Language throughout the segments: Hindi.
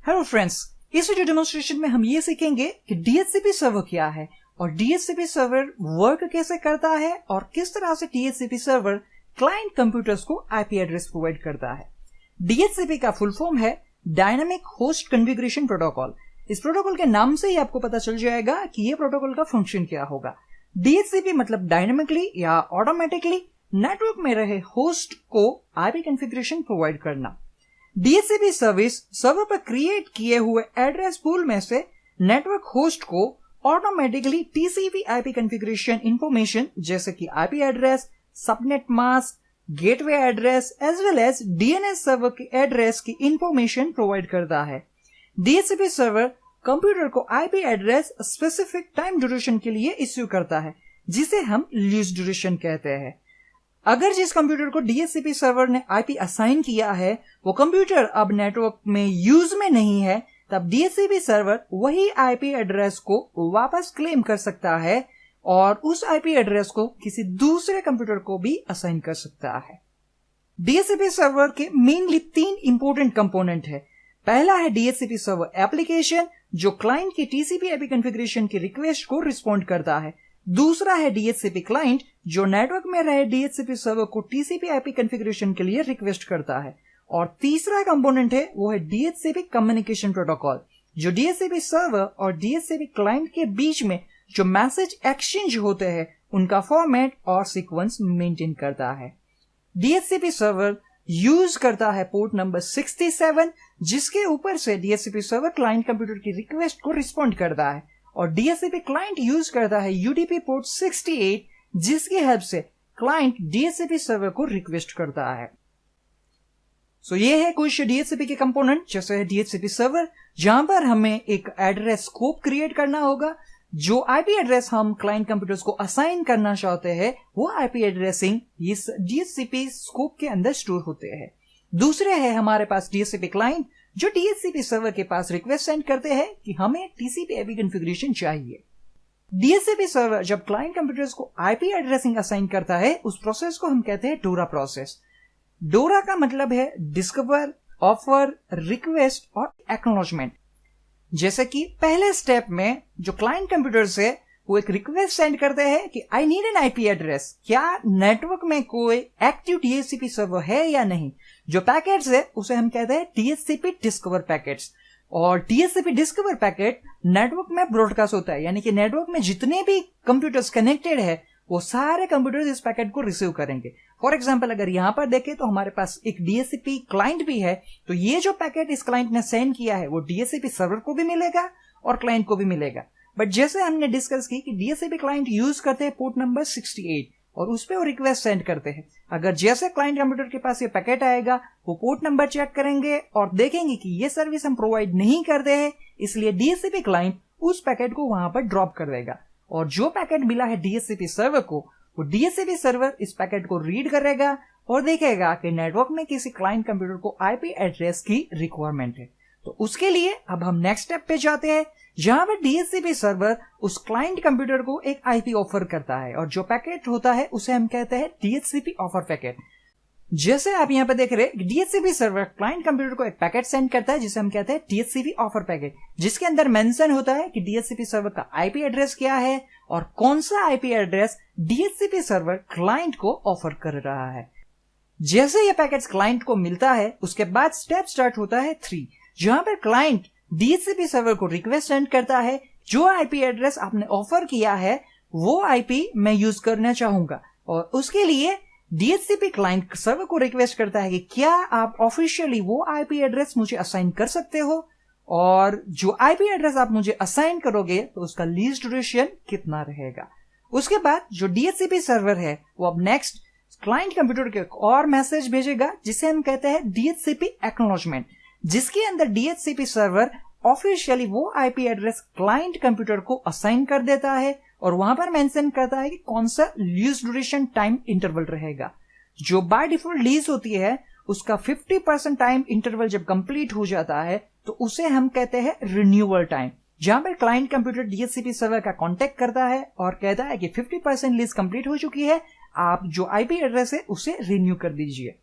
हेलो फ्रेंड्स, इस वीडियो डेमोन्स्ट्रेशन में हम ये सीखेंगे कि डीएचसीपी सर्वर क्या है और डीएचसीपी सर्वर वर्क कैसे करता है और किस तरह से डीएचसीपी सर्वर क्लाइंट कंप्यूटर्स को आईपी एड्रेस प्रोवाइड करता है। डीएचसीपी का फुल फॉर्म है डायनामिक होस्ट कॉन्फ़िगरेशन प्रोटोकॉल। इस प्रोटोकॉल के नाम से ही आपको पता चल जाएगा कि ये प्रोटोकॉल का फंक्शन क्या होगा। डीएचसीपी मतलब डायनामिकली या ऑटोमेटिकली नेटवर्क में रहे होस्ट को आईपी कॉन्फ़िगरेशन प्रोवाइड करना। डीएचसीपी सर्विस सर्वर पर क्रिएट किए हुए एड्रेस पूल में से नेटवर्क होस्ट को automatically TCP IP configuration information जैसे कि IP address, subnet mask, gateway address as well as DNS server के एड्रेस की इंफॉर्मेशन प्रोवाइड करता है। डीएचसीपी सर्वर कंप्यूटर को IP address specific time duration के लिए इश्यू करता है, जिसे हम लीज ड्यूरेशन कहते हैं। अगर जिस कंप्यूटर को डीएचसीपी सर्वर ने आईपी असाइन किया है वो कंप्यूटर अब नेटवर्क में यूज में नहीं है, तब डीएचसीपी सर्वर वही आईपी एड्रेस को वापस क्लेम कर सकता है और उस आईपी एड्रेस को किसी दूसरे कंप्यूटर को भी असाइन कर सकता है। डीएचसीपी सर्वर के मेनली 3 इंपॉर्टेंट कंपोनेंट है। पहला है डीएचसीपी सर्वर एप्लीकेशन, जो क्लाइंट की टीसीपी आईपी कॉन्फ़िगरेशन की रिक्वेस्ट को रिस्पॉन्ड करता है। दूसरा है डीएचसीपी क्लाइंट, जो नेटवर्क में रहे डीएचसीपी सर्वर को टीसीपी आईपी कॉन्फ़िगरेशन के लिए रिक्वेस्ट करता है। और तीसरा कंपोनेंट है वो है डीएचसीपी कम्युनिकेशन प्रोटोकॉल, जो डीएचसीपी सर्वर और डीएचसीपी क्लाइंट के बीच में जो मैसेज एक्सचेंज होते हैं उनका फॉर्मेट और सीक्वेंस मेंटेन करता है। डीएचसीपी सर्वर यूज करता है पोर्ट नंबर 67, जिसके ऊपर से डीएचसीपी सर्वर क्लाइंट कंप्यूटर की रिक्वेस्ट को रिस्पॉन्ड करता है, और डीएचसीपी क्लाइंट यूज करता है यूडीपी पोर्ट 68, जिसकी हेल्प से क्लाइंट डीएचसीपी सर्वर को रिक्वेस्ट करता है। सो ये है कुछ डीएचसीपी के कंपोनेंट, जैसे है डीएचसीपी सर्वर, जहां पर हमें एक एड्रेस स्कोप क्रिएट करना होगा। जो आईपी एड्रेस हम क्लाइंट कंप्यूटर्स को असाइन करना चाहते हैं वो आईपी एड्रेसिंग इस डीएचसीपी स्कोप के अंदर स्टोर होते हैं। दूसरे है हमारे पास डीएचसीपी क्लाइंट, जो डीएचसीपी सर्वर के पास रिक्वेस्ट सेंड करते हैं कि हमें टीसीपी आईपी कॉन्फ़िगरेशन चाहिए। डीएचसीपी सर्वर जब क्लाइंट कंप्यूटर्स को आईपी एड्रेसिंग असाइन करता है उस प्रोसेस को हम कहते हैं डोरा प्रोसेस। डोरा का मतलब है डिस्कवर, ऑफर, रिक्वेस्ट और एक्नॉलेजमेंट। जैसे कि पहले स्टेप में जो क्लाइंट कंप्यूटर्स है वो एक रिक्वेस्ट सेंड करते हैं कि I need an IP address, क्या नेटवर्क में कोई एक्टिव डीएचसीपी सर्वर है या नहीं। जो पैकेट्स है उसे हम कहते हैं डीएचसीपी डिस्कवर पैकेट्स, और डीएचसीपी डिस्कवर पैकेट नेटवर्क में ब्रॉडकास्ट होता है, यानी कि नेटवर्क में जितने भी कंप्यूटर्स कनेक्टेड है वो सारे कंप्यूटर्स इस पैकेट को रिसीव करेंगे। फॉर एग्जांपल अगर यहां पर देखें तो हमारे पास एक डीएचसीपी क्लाइंट भी है, तो ये जो पैकेट इस क्लाइंट ने सेंड किया है वो डीएचसीपी सर्वर को भी मिलेगा और क्लाइंट को भी मिलेगा। बट जैसे हमने डिस्कस की कि डीएचसीपी क्लाइंट यूज करते हैं पोर्ट नंबर 68 और उस पर वो रिक्वेस्ट सेंड करते हैं। अगर जैसे क्लाइंट कंप्यूटर के पास ये पैकेट आएगा वो पोर्ट नंबर चेक करेंगे और देखेंगे कि ये सर्विस हम प्रोवाइड नहीं करते हैं, इसलिए डीएचसीपी क्लाइंट उस पैकेट को वहां पर ड्रॉप कर देगा। और जो पैकेट मिला है डीएचसीपी सर्वर को, वो डीएचसीपी सर्वर इस पैकेट को रीड करेगा और देखेगा कि नेटवर्क में किसी क्लाइंट कंप्यूटर को आईपी एड्रेस की रिक्वायरमेंट है। तो उसके लिए अब हम नेक्स्ट स्टेप पे जाते हैं, जहां पर डीएचसीपी सर्वर उस क्लाइंट कंप्यूटर को एक आईपी ऑफर करता है, और जो पैकेट होता है उसे हम कहते हैं डीएचसीपी ऑफर पैकेट। जैसे आप यहां पे देख रहे हैं, डीएचसीपी सर्वर क्लाइंट कंप्यूटर को एक पैकेट सेंड करता है जिसे हम कहते हैं डीएचसीपी ऑफर पैकेट, जिसके अंदर मेंशन होता है कि डीएचसीपी सर्वर का आईपी एड्रेस क्या है और कौन सा IP address DHCP server client को ऑफर कर रहा है। जैसे ये पैकेट क्लाइंट को मिलता है उसके बाद स्टेप स्टार्ट होता है 3, जहां पर क्लाइंट डीएचसीपी सर्वर को रिक्वेस्ट सेंड करता है जो आईपी एड्रेस आपने ऑफर किया है वो आईपी मैं यूज करना चाहूंगा, और उसके लिए डीएचसीपी क्लाइंट सर्वर को रिक्वेस्ट करता है कि क्या आप ऑफिशियली वो आईपी एड्रेस मुझे असाइन कर सकते हो, और जो आईपी एड्रेस आप मुझे असाइन करोगे तो उसका लीज ड्यूरेशन कितना रहेगा। उसके बाद जो डीएचसीपी सर्वर है वो अब नेक्स्ट क्लाइंट कंप्यूटर के एक और मैसेज भेजेगा जिसे हम कहते हैं डीएचसीपी एक्नॉलेजमेंट, जिसके अंदर डीएचसीपी सर्वर ऑफिशियली वो आईपी एड्रेस क्लाइंट कंप्यूटर को असाइन कर देता है और वहां पर मेंशन करता है कि कौन सा लीज ड्यूरेशन टाइम इंटरवल रहेगा। जो बाय डिफॉल्ट लीज होती है उसका 50% टाइम इंटरवल जब कंप्लीट हो जाता है तो उसे हम कहते हैं रिन्यूअल टाइम, जहां पर क्लाइंट कंप्यूटर डीएचसीपी सर्वर का कांटेक्ट करता है और कहता है कि 50% लीज कंप्लीट हो चुकी है, आप जो आईपी एड्रेस है उसे रिन्यू कर दीजिए।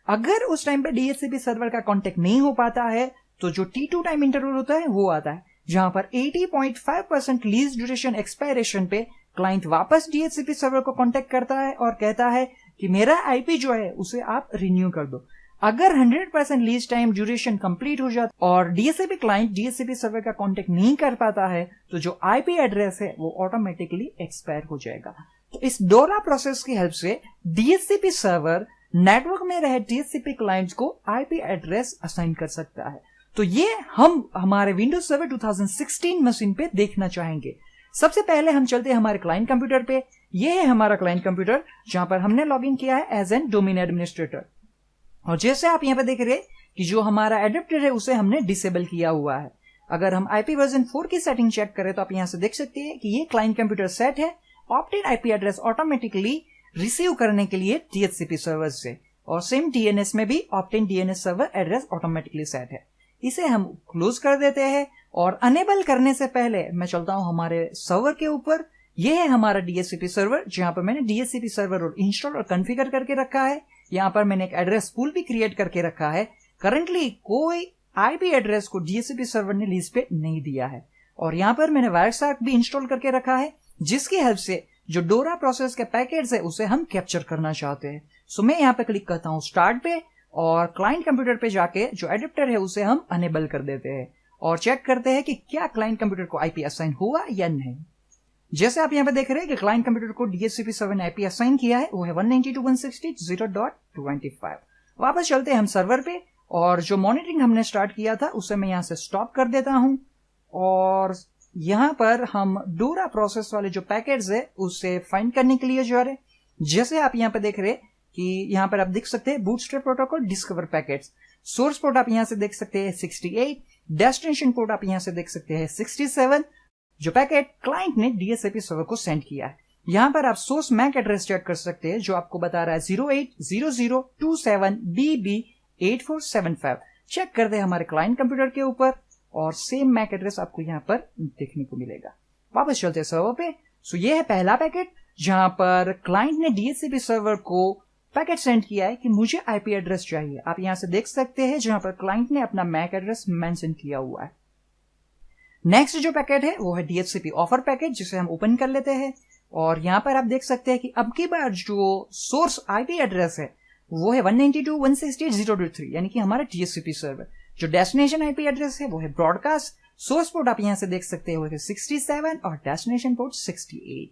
अगर उस टाइम पे डीएचसीपी सर्वर का कांटेक्ट नहीं हो पाता है तो जो T2 टाइम इंटरवल होता है वो आता है, जहां पर 80.5% लीज ड्यूरेशन एक्सपायरेशन पे क्लाइंट वापस DHCP सर्वर को कांटेक्ट करता है और कहता है कि मेरा आईपी जो है उसे आप रिन्यू कर दो। अगर 100% लीज टाइम ड्यूरेशन कंप्लीट हो जाता और DHCP क्लाइंट DHCP सर्वर का कांटेक्ट नहीं कर पाता है तो जो आईपी एड्रेस है वो ऑटोमेटिकली एक्सपायर हो जाएगा। तो इस डोरा प्रोसेस की हेल्प से DHCP सर्वर नेटवर्क में रहे DHCP क्लाइंट्स को आईपी एड्रेस असाइन कर सकता है। तो ये हम हमारे विंडोज सर्वर 2016 मशीन पे देखना चाहेंगे। सबसे पहले हम चलते हैं हमारे क्लाइंट कंप्यूटर पे। ये है हमारा क्लाइंट कंप्यूटर जहां पर हमने लॉगिन किया है एज एन डोमेन एडमिनिस्ट्रेटर। और जैसे आप यहाँ पे देख रहे हैं कि जो हमारा एडेप्टर है उसे हमने डिसेबल किया हुआ है। अगर हम आईपी वर्जन 4 की सेटिंग चेक करें तो आप यहां से देख सकते हैं कि ये क्लाइंट कंप्यूटर सेट है opted IP address automatically receive करने के लिए DHCP सर्वर से, और सेम DNS में भी obtain DNS server address automatically set है। इसे हम क्लोज कर देते हैं और अनेबल करने से पहले मैं चलता हूं हमारे सर्वर के ऊपर। यह है हमारा DHCP सर्वर जहां पर मैंने DHCP सर्वर और इंस्टॉल और कॉन्फ़िगर करके रखा है। यहाँ पर मैंने एक एड्रेस पूल भी क्रिएट करके रखा है। करंटली कोई आईपी एड्रेस को DHCP सर्वर ने लीज पे नहीं दिया है। और यहाँ पर मैंने वायरसार्क भी इंस्टॉल करके रखा है जिसकी हेल्प से जो डोरा प्रोसेस के पैकेट्स है उसे हम कैप्चर करना चाहते हैं। सो मैं यहाँ पे क्लिक करता हूँ स्टार्ट पे और क्लाइंट कंप्यूटर पे जाके जो एडेप्टर है उसे हम अनेबल कर देते हैं और चेक करते हैं कि क्या क्लाइंट कंप्यूटर को आईपी असाइन हुआ या नहीं। जैसे आप यहाँ पे देख रहे हैं कि क्लाइंट कंप्यूटर को DHCP सर्वर ने आईपी असाइन किया है, वो है 192.168.0.25। वापस चलते हैं हम सर्वर पे और जो मॉनिटरिंग हमने स्टार्ट किया था उसे मैं यहाँ से स्टॉप कर देता हूं और यहाँ पर हम डोरा प्रोसेस वाले जो पैकेट्स है उसे फाइंड करने के लिए जा रहे हैं। जैसे आप यहाँ पे देख रहे हैं कि यहाँ पर आप देख सकते हैं bootstrap protocol discover packets. Source port आप यहाँ से देख सकते हैं 68, डेस्टिनेशन पोर्ट आप यहाँ से देख सकते हैं 67, जो पैकेट क्लाइंट ने DHCP सर्वर को सेंड किया है। यहाँ पर आप सोर्स मैक एड्रेस चेक कर सकते हैं जो आपको बता रहा है 080027BB8475। चेक करते हैं हमारे क्लाइंट कंप्यूटर के ऊपर और सेम मैक एड्रेस आपको यहाँ पर देखने को मिलेगा। वापस चलते हैं सर्वर पे। सो ये है पहला पैकेट जहां पर क्लाइंट ने DHCP सर्वर को पैकेट सेंड किया है कि मुझे आईपी एड्रेस चाहिए। आप यहां से देख सकते हैं जहां पर क्लाइंट ने अपना मैक एड्रेस मेंशन किया हुआ है। नेक्स्ट जो पैकेट है वो है DHCP ऑफर पैकेट जिसे हम ओपन कर लेते हैं और यहां पर आप देख सकते हैं कि अब की बार जो सोर्स आईपी एड्रेस है वो है 192.168.0.3 यानी कि हमारा DHCP सर्वर। जो डेस्टिनेशन आईपी एड्रेस है वो है ब्रॉडकास्ट। सोर्स पोर्ट आप यहां से देख सकते हैं वो है 67 और डेस्टिनेशन पोर्ट 68।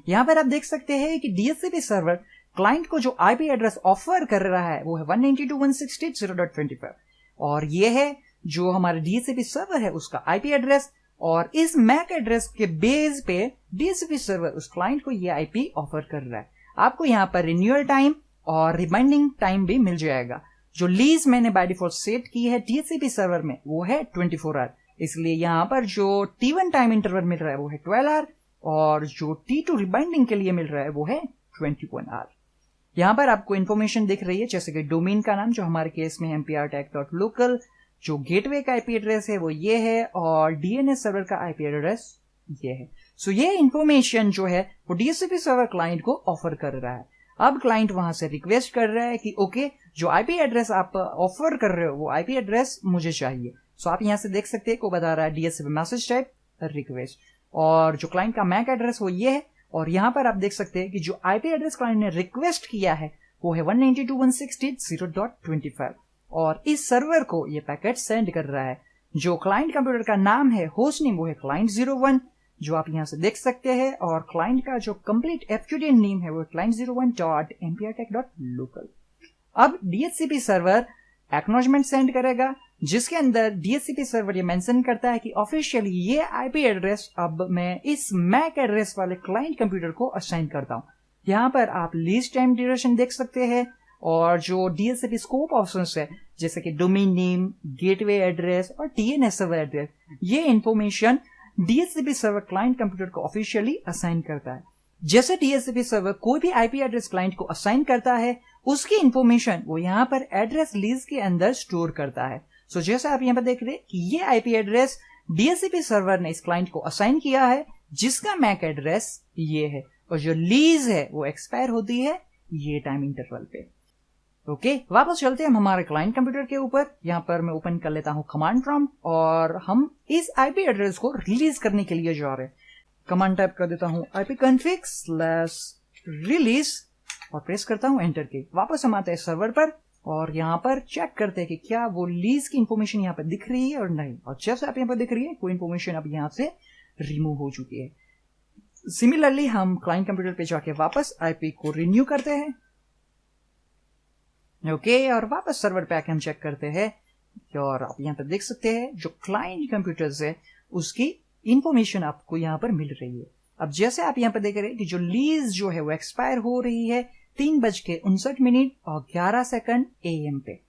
यहां पर आप देख सकते हैं कि DHCP सर्वर क्लाइंट को जो आईपी एड्रेस ऑफर कर रहा है वो है 192.168.0.25 और ये है जो हमारे DHCP सर्वर है उसका आईपी एड्रेस। और इस मैक एड्रेस के बेस पे DHCP सर्वर उस क्लाइंट को ये आईपी ऑफर कर रहा है। आपको यहाँ पर रिन्यूअल टाइम और रिमाइंडिंग टाइम भी मिल जाएगा। जो लीज मैंने बाय डिफॉल्ट सेट की है DHCP सर्वर में वो है 24 आवर, इसलिए यहाँ पर जो T1 टाइम इंटरवल मिल रहा है वो है 12 आवर और जो T2 रिमाइंडिंग के लिए मिल रहा है वो है 21 आवर। यहाँ पर आपको इन्फॉर्मेशन दिख रही है जैसे कि डोमेन का नाम जो हमारे केस में mprtech.local, जो गेटवे का आईपी एड्रेस है वो ये है और DNS सर्वर का आईपी एड्रेस ये है। सो ये इन्फॉर्मेशन जो है वो DHCP सर्वर क्लाइंट को ऑफर कर रहा है। अब क्लाइंट वहां से रिक्वेस्ट कर रहा है कि ओके जो आईपी एड्रेस आप ऑफर कर रहे हो वो आईपी एड्रेस मुझे चाहिए। सो आप यहां से देख सकते हैं को बता रहा है DHCP मैसेज टाइप रिक्वेस्ट और जो क्लाइंट का मैक एड्रेस वो ये है। और यहां पर आप देख सकते हैं कि जो आईपी एड्रेस क्लाइंट ने रिक्वेस्ट किया है वो है 192.168.0.25 और इस सर्वर को ये पैकेट सेंड कर रहा है। जो क्लाइंट कंप्यूटर का नाम है होस्ट नेम वो है client 01 जो आप यहां से देख सकते हैं और क्लाइंट का जो कंप्लीट FQDN नेम है वो client01.mprtech.local। अब DHCP सर्वर एक्नॉलेजमेंट सेंड करेगा जिसके अंदर DHCP सर्वर ये मेंशन करता है कि ऑफिशियली ये आईपी एड्रेस अब मैं इस मैक एड्रेस वाले क्लाइंट कंप्यूटर को असाइन करता हूं। यहाँ पर आप लीज टाइम ड्यूरेशन देख सकते हैं और जो DHCP स्कोप ऑप्शंस है जैसे कि डोमेन नेम, गेटवे एड्रेस और DNS सर्वर एड्रेस, ये information DHCP server client computer को ऑफिशियली असाइन करता है। जैसे DHCP सर्वर कोई भी आईपी एड्रेस क्लाइंट को असाइन करता है उसकी इंफॉर्मेशन वो यहाँ पर एड्रेस लीज के अंदर स्टोर करता है। सो जैसे आप यहाँ पर देख रहे हैं कि ये आईपी एड्रेस DHCP सर्वर ने इस क्लाइंट को असाइन किया है जिसका मैक एड्रेस ये है और जो लीज है वो एक्सपायर होती है ये टाइम इंटरवल पे। ओके, वापस चलते हैं हम हमारे क्लाइंट कंप्यूटर के ऊपर। यहाँ पर मैं ओपन कर लेता हूँ कमांड प्रॉम्प्ट और हम इस आईपी एड्रेस को रिलीज करने के लिए जा रहे हैं। कमांड टाइप कर देता हूँ ipconfig/release और प्रेस करता हूँ एंटर की। वापस हम आते हैं सर्वर पर और यहाँ पर चेक करते हैं कि क्या वो लीज की इंफॉर्मेशन यहाँ पर दिख रही है और नहीं। और जैसे आप यहाँ पर दिख रही है कोई इंफॉर्मेशन अब यहाँ से रिमूव हो चुकी है। सिमिलरली हम क्लाइंट कंप्यूटर पे जाके वापस आईपी को रिन्यू करते हैं। ओके, और वापस सर्वर पे आके हम चेक करते हैं और आप यहाँ पर देख सकते हैं जो क्लाइंट कंप्यूटर है उसकी इंफॉर्मेशन आपको यहाँ पर मिल रही है। अब जैसे आप यहाँ पर देख रहे हैं कि जो लीज जो है वो एक्सपायर हो रही है 3:59 और 11 सेकंड AM पे।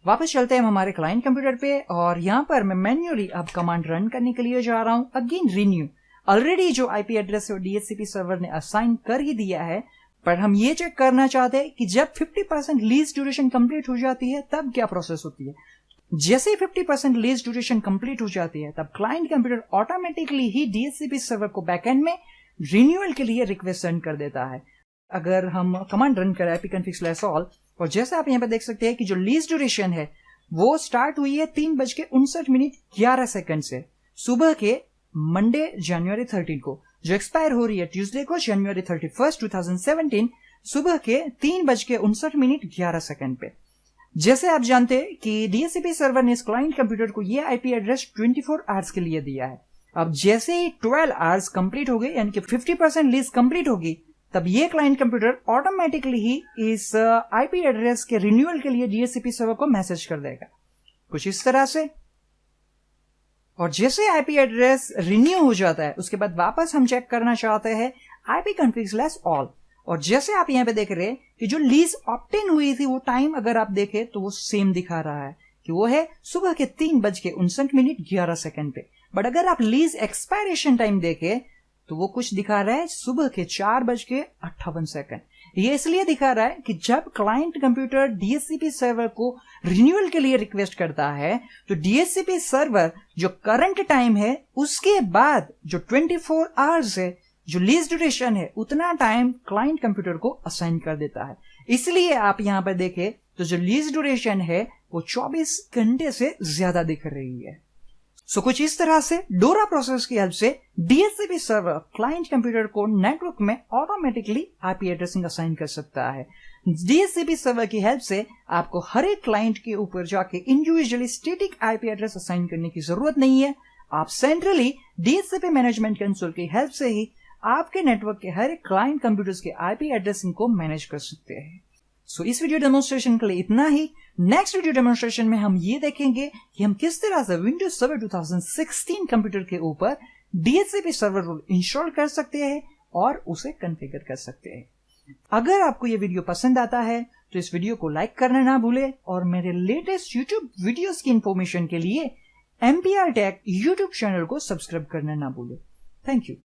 वापस चलते हैं हम हमारे क्लाइंट कंप्यूटर पे और यहाँ पर मैं मैन्युअली अब कमांड रन करने के लिए जा रहा हूँ। अगेन रिन्यू, ऑलरेडी जो आईपी एड्रेस है DHCP सर्वर ने असाइन कर ही दिया है, पर हम ये चेक करना चाहते हैं कि जब 50% लीज ड्यूरेशन कंप्लीट हो जाती है तब क्या प्रोसेस होती है। जैसे ही 50% लीज ड्यूरेशन कंप्लीट हो जाती है तब क्लाइंट कंप्यूटर ऑटोमेटिकली ही DHCP सर्वर को बैकएंड में रिन्यूअल के लिए रिक्वेस्ट सेंड कर देता है। अगर हम कमांड रन करें ipconfig/all और जैसे आप यहाँ पे देख सकते हैं कि जो लीज ड्यूरेशन है वो स्टार्ट हुई है 3:59 से सुबह के मंडे जनवरी 13 को, जो एक्सपायर हो रही है ट्यूसडे को जनवरी 31, 2017 सुबह के 3:59 पे। जैसे आप जानते हैं कि DHCP सर्वर ने इस क्लाइंट कंप्यूटर को ये आईपी एड्रेस 24 आवर्स के लिए दिया है। अब जैसे ही 12 आवर्स कंप्लीट हो गए यानी कि 50% लीज कंप्लीट होगी तब ये क्लाइंट कंप्यूटर ऑटोमेटिकली ही इस आईपी एड्रेस के रिन्यूअल के लिए DHCP सर्वर को मैसेज कर देगा कुछ इस तरह से। और जैसे आईपी एड्रेस रिन्यू हो जाता है उसके बाद वापस हम चेक करना चाहते हैं ipconfig/all और जैसे आप यहाँ पे देख रहे हैं कि जो लीज ऑप्टेन हुई थी वो टाइम अगर आप देखें तो वो सेम दिखा रहा है कि वो है सुबह के 3:59 पे। बट अगर आप लीज एक्सपायरेशन टाइम देखें तो वो कुछ दिखा रहा है सुबह के 4:58। ये इसलिए दिखा रहा है कि जब क्लाइंट कंप्यूटर DHCP सर्वर को रिन्यूअल के लिए रिक्वेस्ट करता है तो DHCP सर्वर जो करंट टाइम है उसके बाद जो 24 आवर्स है जो लीज ड्यूरेशन है उतना टाइम क्लाइंट कंप्यूटर को असाइन कर देता है। इसलिए आप यहां पर देखें तो जो लीज ड्यूरेशन है वो 24 घंटे से ज्यादा दिख रही है। सो कुछ इस तरह से डोरा प्रोसेस की हेल्प से DHCP सर्वर क्लाइंट कंप्यूटर को नेटवर्क में ऑटोमेटिकली आईपी एड्रेसिंग असाइन कर सकता है। DHCP सर्वर की हेल्प से आपको हर एक क्लाइंट के ऊपर जाके individually static IP address assign करने की जरूरत नहीं है। आप सेंट्रली DHCP मैनेजमेंट कंसोल की हेल्प से ही आपके नेटवर्क के हर एक क्लाइंट कंप्यूटर्स के आईपी एड्रेसिंग को मैनेज कर सकते हैं। सो इस वीडियो डेमोन्स्ट्रेशन के लिए इतना ही। नेक्स्ट वीडियो डेमोन्स्ट्रेशन में हम ये देखेंगे कि हम किस तरह से विंडोज सर्वर 2016 कंप्यूटर के ऊपर DHCP सर्वर रूल इंस्टॉल कर सकते हैं और उसे कॉन्फ़िगर कर सकते हैं। अगर आपको ये वीडियो पसंद आता है तो इस वीडियो को लाइक करना ना भूले और मेरे लेटेस्ट यूट्यूब वीडियोस की इंफॉर्मेशन के लिए MPR Tech यूट्यूब चैनल को सब्सक्राइब करना ना भूले। Thank you.